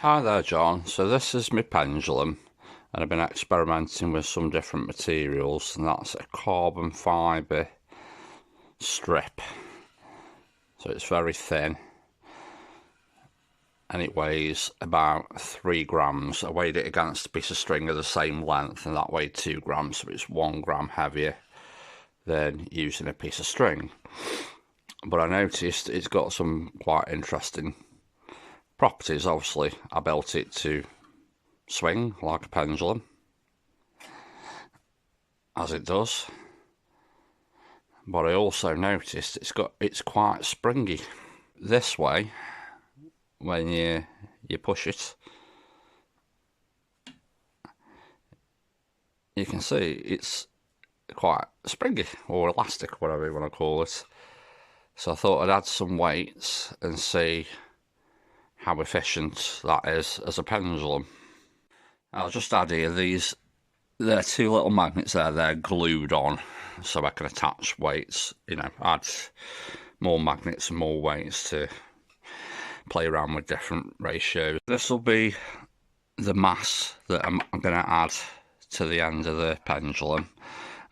Hi there, John. So this is my pendulum, and I've been experimenting with some different materials, and that's a carbon fibre strip. So it's very thin, and it weighs about 3 grams. I weighed it against a piece of string of the same length, and that weighed 2 grams, so it's 1 gram heavier than using a piece of string. But I noticed it's got some quite interesting properties. Obviously, I built it to swing like a pendulum, as it does, but I also noticed it's quite springy. This way, when you push it, you can see it's quite springy or elastic, whatever you want to call it. So I thought I'd add some weights and see how efficient that is as a pendulum. I'll just add here they're 2 little magnets there, they're glued on, so I can attach weights, add more magnets and more weights to play around with different ratios. This will be the mass that I'm going to add to the end of the pendulum.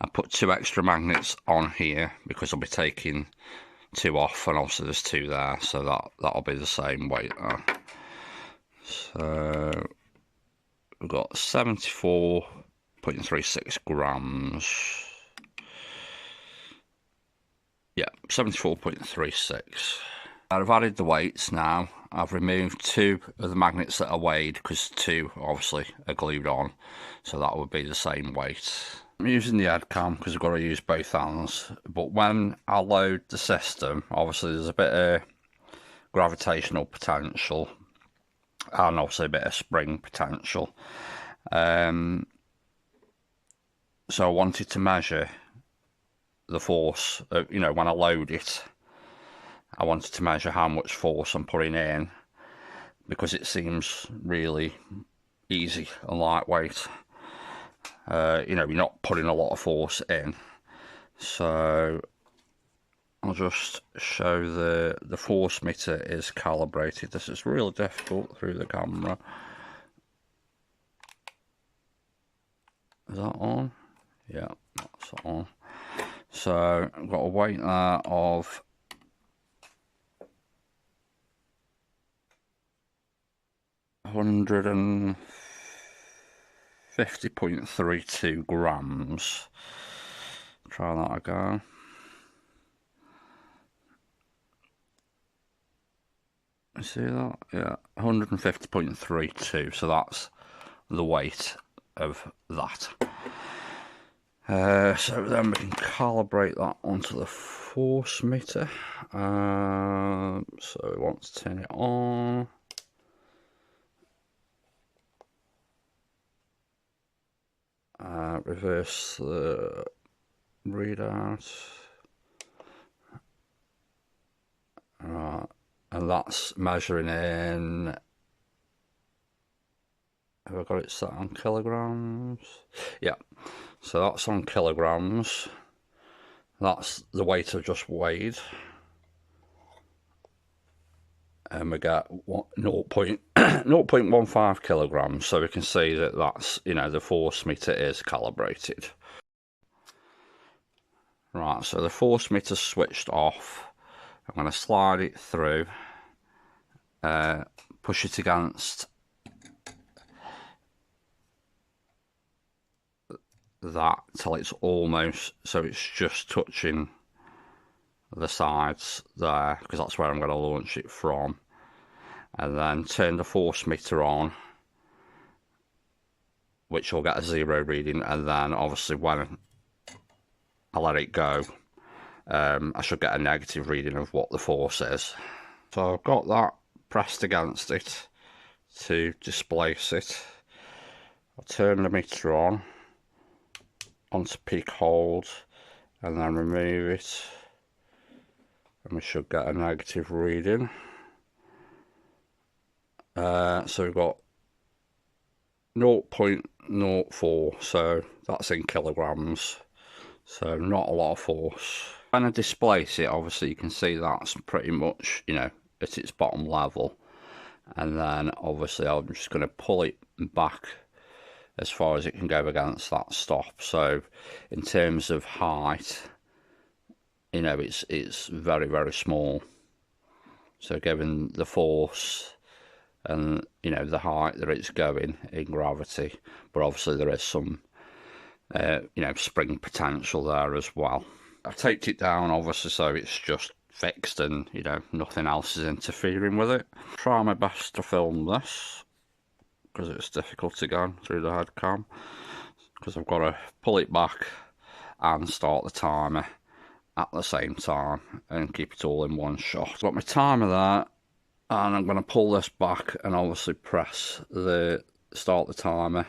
I put 2 extra magnets on here because I'll be taking 2 off, and obviously there's 2 there, so that'll be the same weight there. So we've got 74.36 grams. Yeah, 74.36. I've added the weights now. I've removed 2 of the magnets that are weighed because 2 obviously are glued on, so that would be the same weight. I'm using the head cam because I've got to use both hands, but when I load the system, obviously there's a bit of gravitational potential and obviously a bit of spring potential. So I wanted to measure the force, when I load it. I wanted to measure how much force I'm putting in because it seems really easy and lightweight. You're not putting a lot of force in. So I'll just show the force meter is calibrated. This is really difficult through the camera. Is that on? Yeah, that's on. So I've got a weight there of 150.32 grams. Try that again. You see that? Yeah, 150.32. So that's the weight of that. So then we can calibrate that onto the force meter. So we want to turn it on. Reverse the readout. Right, and that's measuring in. Have I got it set on kilograms? Yeah, so that's on kilograms. That's the weight I've just weighed. And we get 0.15 kilograms, so we can see that that's, the force meter is calibrated. Right, so the force meter's switched off. I'm going to slide it through, push it against that till it's almost, so it's just touching the sides there, because that's where I'm going to launch it from, and then turn the force meter on, which will get a 0 reading, and then obviously when I let it go, I should get a negative reading of what the force is. So I've got that pressed against it to displace it. I'll turn the meter on onto peak hold and then remove it, and we should get a negative reading. So we've got 0.04, so that's in kilograms, so not a lot of force. When I displace it, obviously you can see that's pretty much, at its bottom level. and then obviously I'm just going to pull it back as far as it can go against that stop. So in terms of height, you know, it's very, very small. So given the force and, you know, the height that it's going in gravity, but obviously there is some, you know, spring potential there as well. I've taped it down, obviously, so it's just fixed and, you know, nothing else is interfering with it. Try my best to film this, because it's difficult to go through the head cam, because I've got to pull it back and start the timer at the same time and keep it all in one shot. I've got my timer there, and I'm going to pull this back and obviously press the start the timer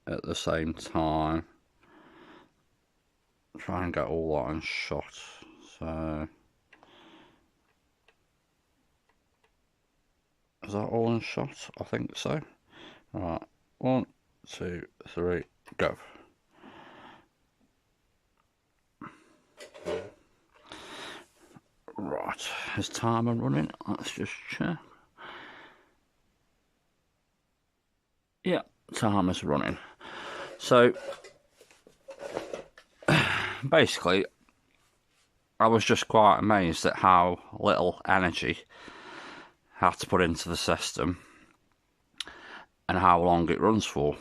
at the same time. Try and get all that in shot. So is that all in shot? I think so. Right, 1, 2, 3, go. Right, is timer running? Let's just check. Yeah, timer's running. So basically, I was just quite amazed at how little energy I had to put into the system and how long it runs for.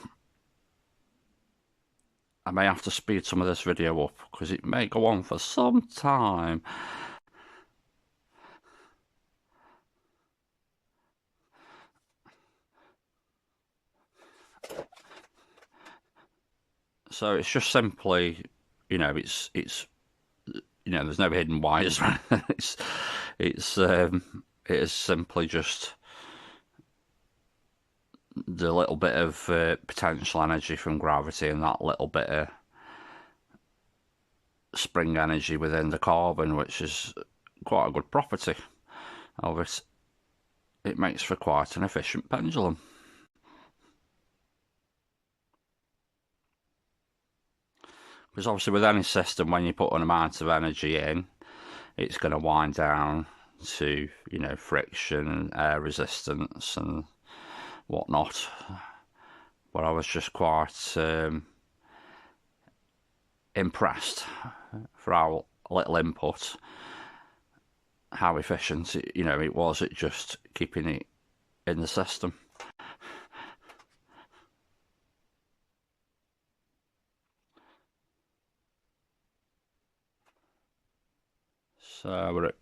I may have to speed some of this video up because it may go on for some time. So it's just simply, you know, it's you know, there's no hidden wires. It is simply just the little bit of potential energy from gravity and that little bit of spring energy within the carbon, which is quite a good property of it. It makes for quite an efficient pendulum. Because obviously with any system, when you put an amount of energy in, it's going to wind down to, you know, friction and air resistance and whatnot. But I was just quite impressed for our little input, how efficient it, you know, it was at just keeping it in the system. So we're at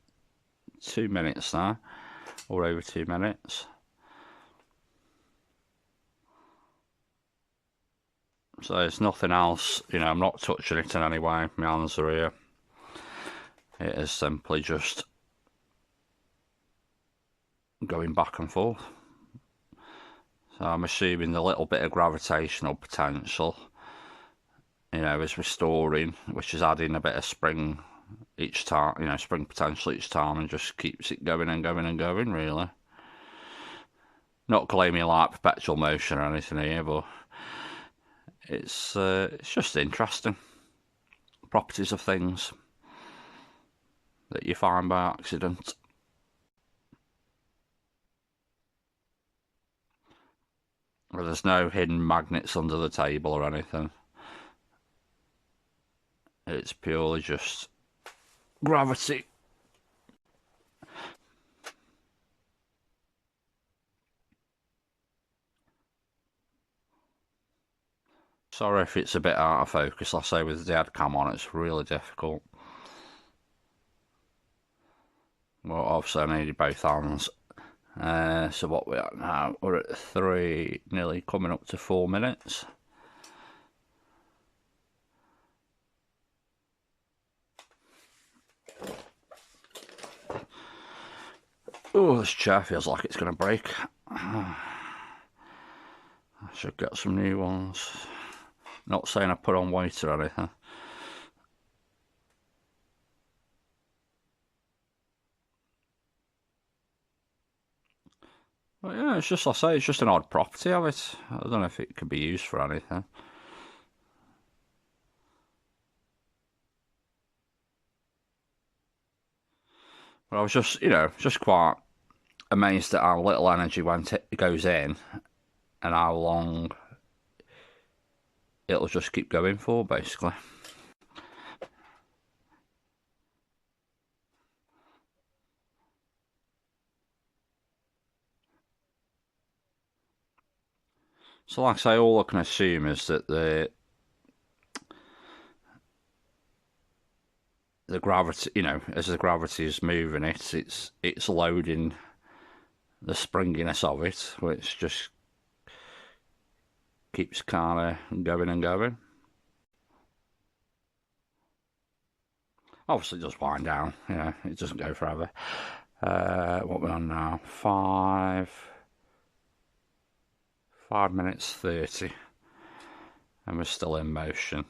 2 minutes now, or over 2 minutes. So there's nothing else, you know, I'm not touching it in any way, my hands are here. It is simply just going back and forth. So I'm assuming the little bit of gravitational potential, you know, is restoring, which is adding a bit of spring each time, you know, spring potential each time, and just keeps it going and going and going, really. Not claiming like perpetual motion or anything here, but it's just interesting properties of things that you find by accident. Well, there's no hidden magnets under the table or anything. It's purely just gravity. Sorry if it's a bit out of focus. I say with the head cam on, it's really difficult. Well, obviously I needed both hands. So what we're at now, we're at 3, nearly coming up to 4 minutes. Oh, this chair feels like it's going to break. I should get some new ones. Not saying I put on weight or anything. But yeah, it's just, I say, it's just an odd property of it. I don't know if it could be used for anything. But I was just, you know, just quite amazed at how little energy goes in and how long it'll just keep going for, basically. So like I say, all I can assume is that the gravity, as the gravity is moving it's loading the springiness of it, which just keeps kind of going and going. Obviously, it does wind down. It doesn't go forever. What we're on now? 5 minutes 30, and we're still in motion.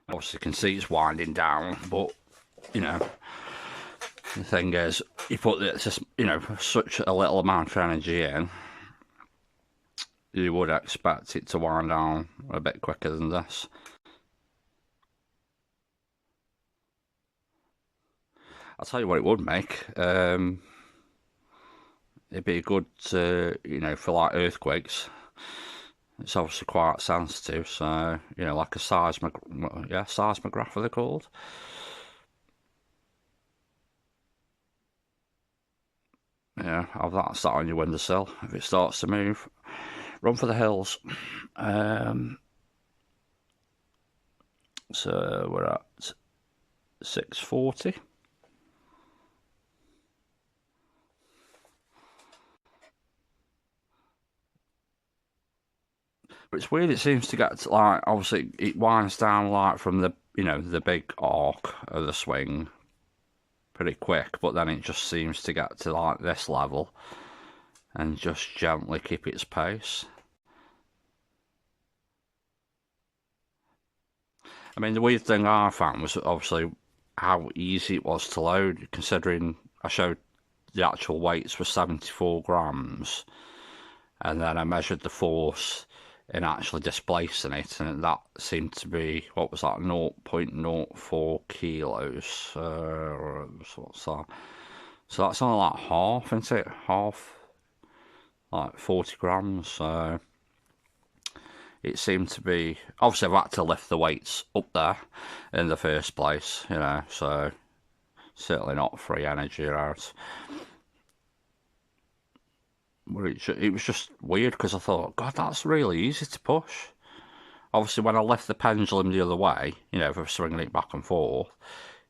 Obviously, you can see it's winding down, but the thing is, you put this, such a little amount of energy in, you would expect it to wind down a bit quicker than this. I'll tell you what it would make. It'd be good, for like earthquakes. It's obviously quite sensitive, so like a seismograph, are they called? Yeah, have that sat on your windowsill. If it starts to move, run for the hills. So we're at 6:40. But it's weird. It seems to get to, like, obviously it winds down like from the big arc of the swing pretty quick, but then it just seems to get to like this level and just gently keep its pace. I mean, the weird thing I found was obviously how easy it was to load, considering I showed the actual weights were 74 grams, and then I measured the force in actually displacing it, and that seemed to be, what was that, 0.04 kilos. What's that? So that's only like half, isn't it? Half, like 40 grams. So it seemed to be, obviously I've had to lift the weights up there in the first place, so certainly not free energy out. But it was just weird because I thought, God, that's really easy to push. Obviously, when I lift the pendulum the other way, if I'm swinging it back and forth,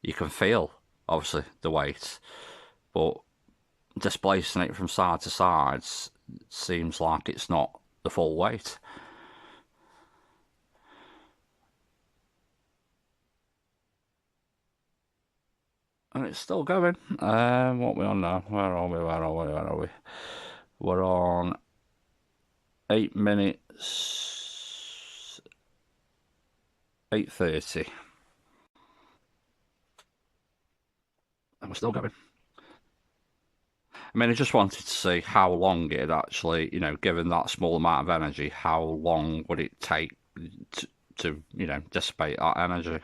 you can feel, obviously, the weight. But displacing it from side to side seems like it's not the full weight. And it's still going. What are we on now? Where are we? We're on 8 minutes 8:30. And we're still going. I mean, I just wanted to see how long it'd actually, given that small amount of energy, how long would it take to dissipate that energy?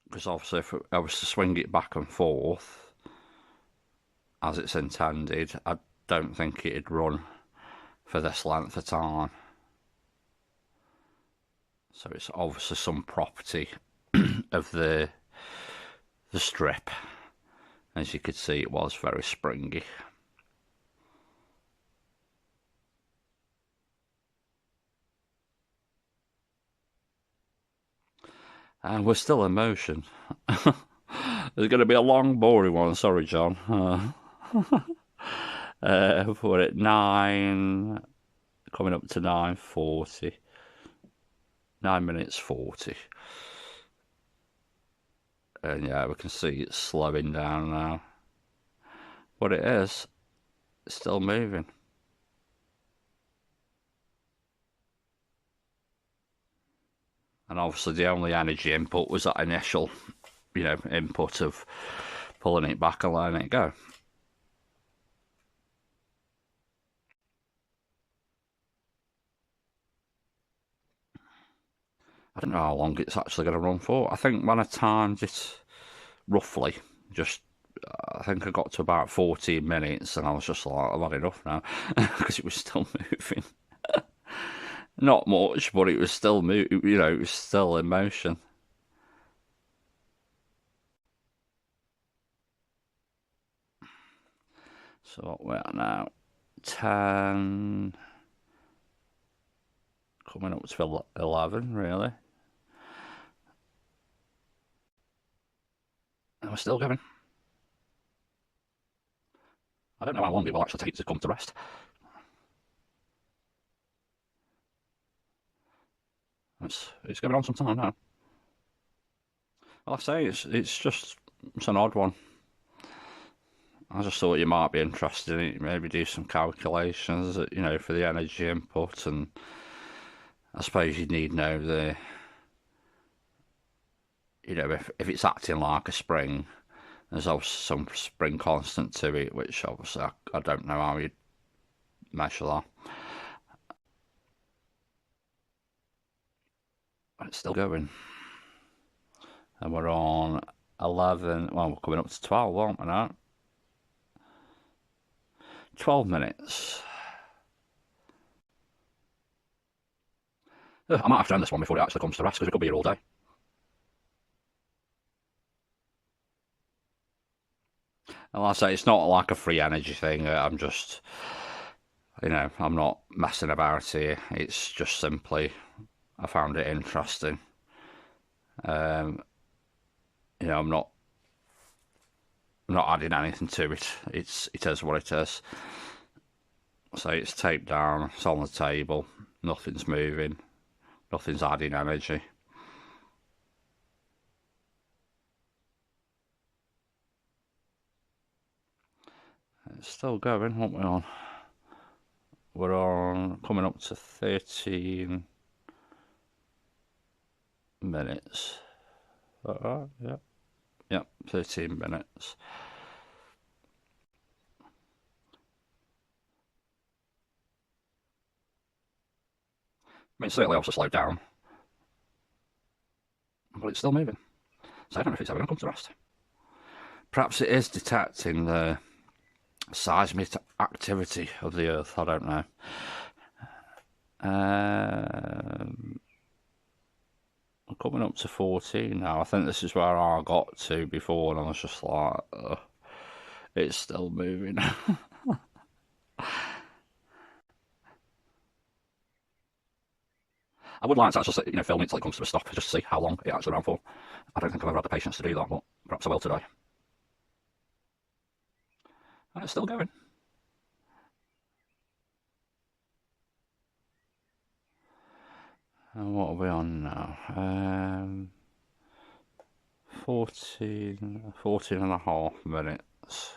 Because obviously, if I was to swing it back and forth as it's intended, I don't think it'd run for this length of time. So it's obviously some property of the strip. As you could see, it was very springy. And we're still in motion. There's going to be a long, boring one. Sorry, John. We're at 9, coming up to 9:40. 9 minutes 40. And yeah, we can see it's slowing down now. But it is. It's still moving. And obviously the only energy input was that initial, input of pulling it back and letting it go. I don't know how long it's actually going to run for. I think when I timed it roughly, just I think I got to about 14 minutes and I was just like, I've had enough now because it was still moving. Not much, but it was still it was still in motion. So what we're at now, 10, coming up to 11, really. And we're still going. I don't know how long it will actually take to come to rest. It's going on some time now. Well, I say it's an odd one. I just thought you might be interested in it, maybe do some calculations, for the energy input, and I suppose you'd need to know if it's acting like a spring, there's obviously some spring constant to it, which obviously I don't know how you'd measure that. It's still going. And we're on 11, well, we're coming up to 12, aren't we now? 12 minutes. I might have to end this one before it actually comes to rest, because it could be here all day. And like I say, it's not like a free energy thing. I'm just, I'm not messing about here. It's just simply, I found it interesting. I'm not adding anything to it. It is what it is. So it's taped down. It's on the table. Nothing's moving. Nothing's adding energy. It's still going. What we're on? We're on coming up to 13 minutes. Right? Yeah. Yeah, 13 minutes. I mean, certainly also slowed down, but it's still moving. So I don't know if it's ever going to come to rest. Perhaps it is detecting the seismic activity of the Earth. I don't know. We're coming up to 14 now. I think this is where I got to before, and I was just like, it's still moving. I would like to actually, film it until it comes to a stop, just to see how long it actually ran for. I don't think I've ever had the patience to do that, but perhaps I will today. And it's still going. And what are we on now? 14 and a half minutes.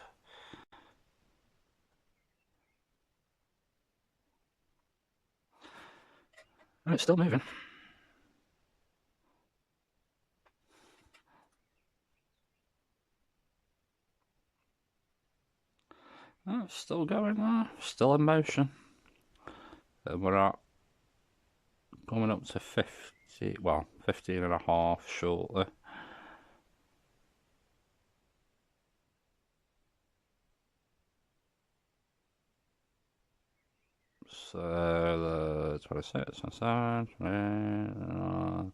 And it's still moving. Oh, it's still going there. Still in motion. And we're at coming up to 50, well, 15 and a half shortly. So the 26, 27, 28,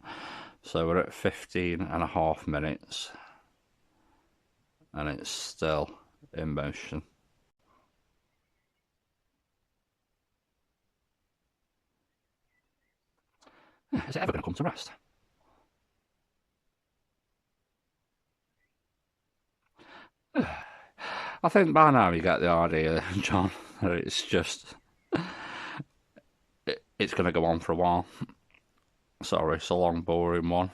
so we're at 15 and a half minutes, and it's still in motion. Is it ever going to come to rest? I think by now you get the idea, John, that it's just, it's going to go on for a while. Sorry, it's a long, boring one.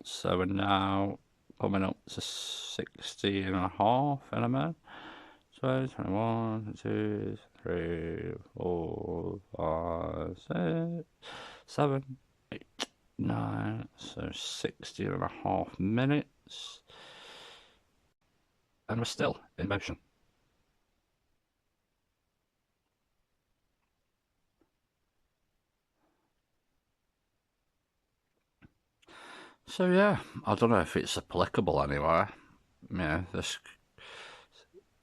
So we're now coming up to 60 and a half in a minute. 20, 21, 2, 3, 4, 5, 6, 7, 8, 9. So 60 and a half minutes. And we're still in motion. So yeah, I don't know if it's applicable anywhere. Yeah, this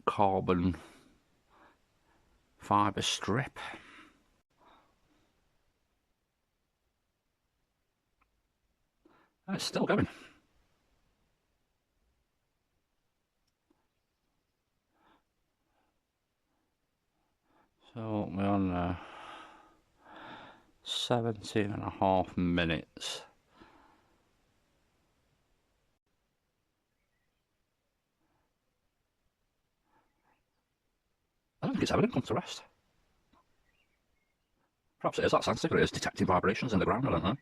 carbon fibre strip. And it's still going. So we're on 17.5 minutes. I don't think it's ever going to come to rest. Perhaps it is that sensitive, or it is detecting vibrations in the ground, I don't know.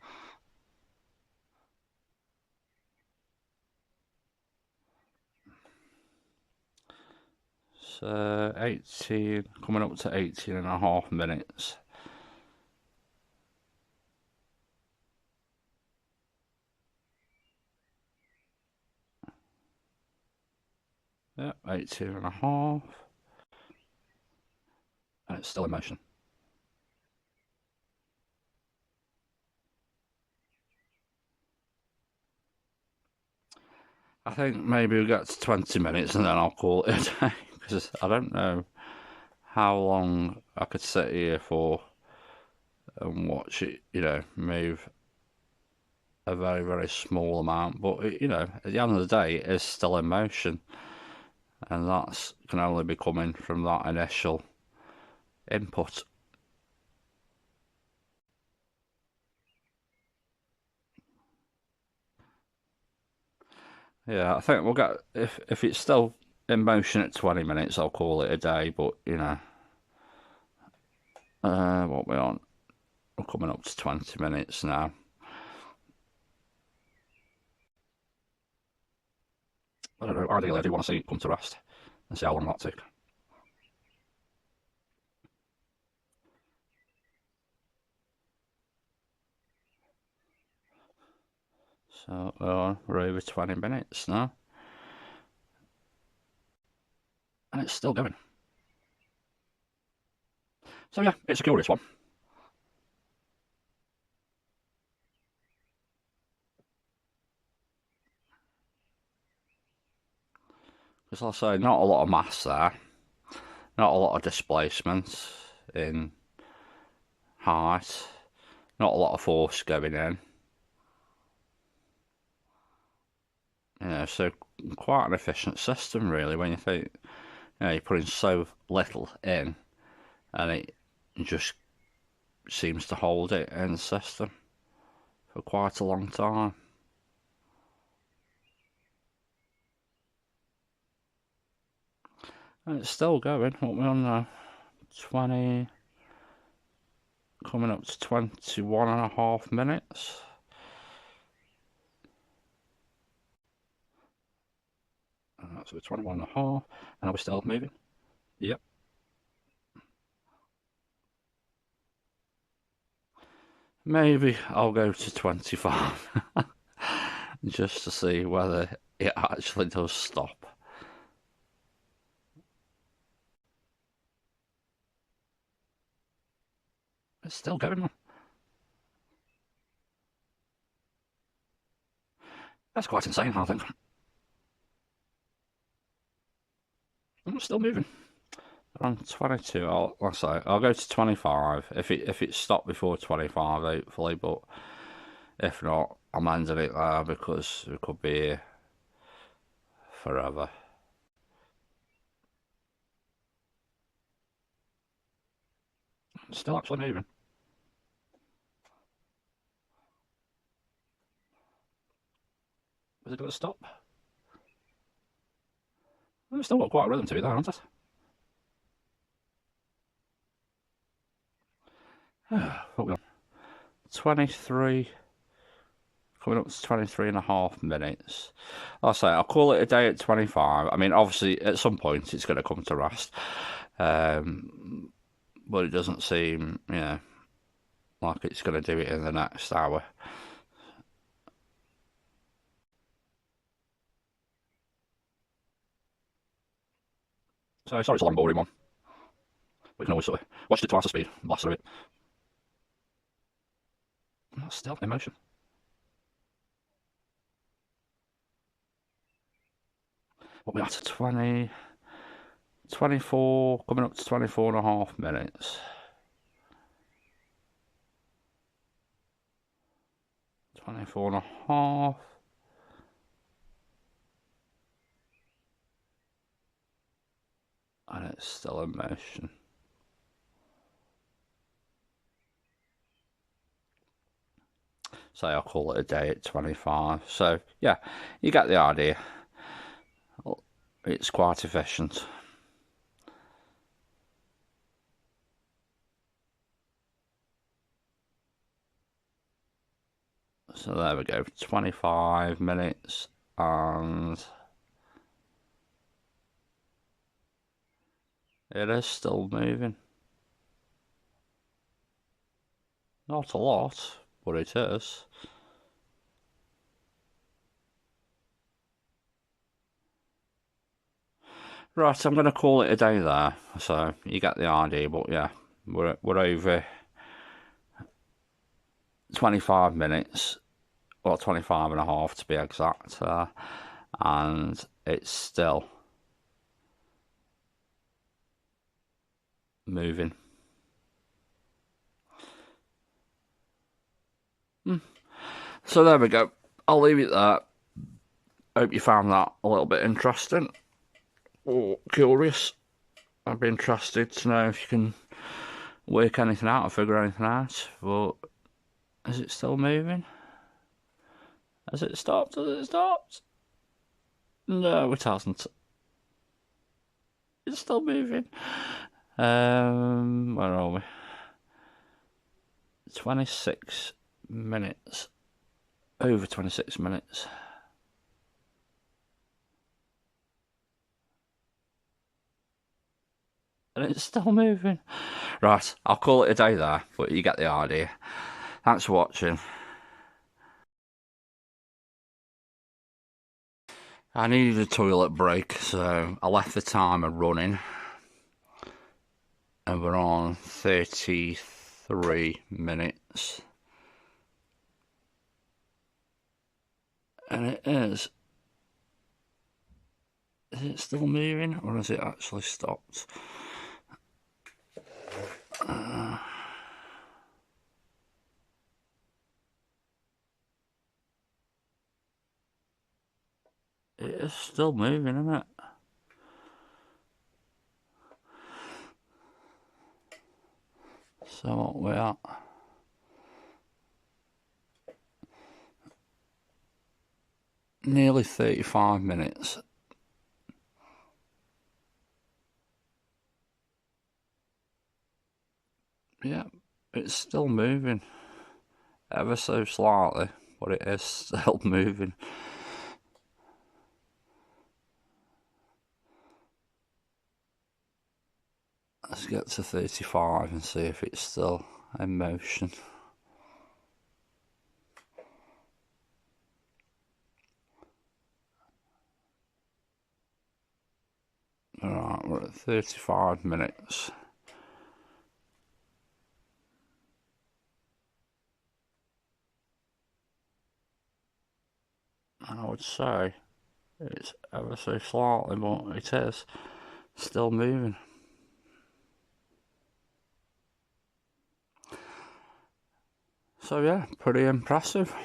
So 18, coming up to 18.5 minutes. Yep, 18.5. And it's still in motion. I think maybe we'll get to 20 minutes and then I'll call it a day, because I don't know how long I could sit here for and watch it, move a very, very small amount. But, at the end of the day, it is still in motion. And that can only be coming from that initial input. Yeah, I think we'll get, if it's still in motion at 20 minutes, I'll call it a day. But, what we're on, we're coming up to 20 minutes now. I don't know, ideally I do want to see it come to rest and see how long that took. So we're over 20 minutes now. And it's still going. So yeah, it's a curious one. Because I'll say, not a lot of mass there. Not a lot of displacement in height. Not a lot of force going in. So quite an efficient system really when you think, you're putting so little in and it just seems to hold it in the system for quite a long time. And it's still going. What we're on now? 20, coming up to 21.5 minutes. So 21.5, and are we still moving? Yep. Maybe I'll go to 25 just to see whether it actually does stop. It's still going on. That's quite insane, I think. It's still moving. Around 22. I'll go to 25. If it stopped before 25, hopefully, but if not, I'm ending it there because it could be here forever. It's still actually moving. Is it going to stop? It's still got quite a rhythm to it, there, hasn't it? What we on? 23. Coming up to 23.5 minutes. I'll say I'll call it a day at 25. I mean, obviously, at some point it's going to come to rest, but it doesn't seem, like it's going to do it in the next hour. So sorry, it's a long, boring one. We can always sort of watch it twice the speed, blast through it. That's still in motion. What we at to 20, 24, coming up to 24.5 minutes. 24.5. And it's still in motion. So I'll call it a day at 25. So yeah, you get the idea. It's quite efficient. So there we go, 25 minutes, and it is still moving. Not a lot, but it is. Right, I'm going to call it a day there. So you get the idea, but yeah, we're over 25 minutes, or 25 and a half to be exact, and it's still moving. So there we go. I'll leave it there. Hope you found that a little bit interesting or curious. I'd be interested to know if you can work anything out or figure anything out. But is it still moving? Has it stopped? Has it stopped? No, it hasn't. It's still moving. Where are we? 26 minutes. Over 26 minutes. And it's still moving. Right, I'll call it a day there, but you get the idea. Thanks for watching. I needed a toilet break, so I left the timer running. And we're on 33 minutes. And it is. Is it still moving, or has it actually stopped? It is still moving, isn't it? So what we're at? Nearly 35 minutes. Yeah, it's still moving. Ever so slightly, but it is still moving. Let's get to 35 and see if it's still in motion. Alright, we're at 35 minutes. And I would say it's ever so slightly, but it is still moving. So yeah, pretty impressive.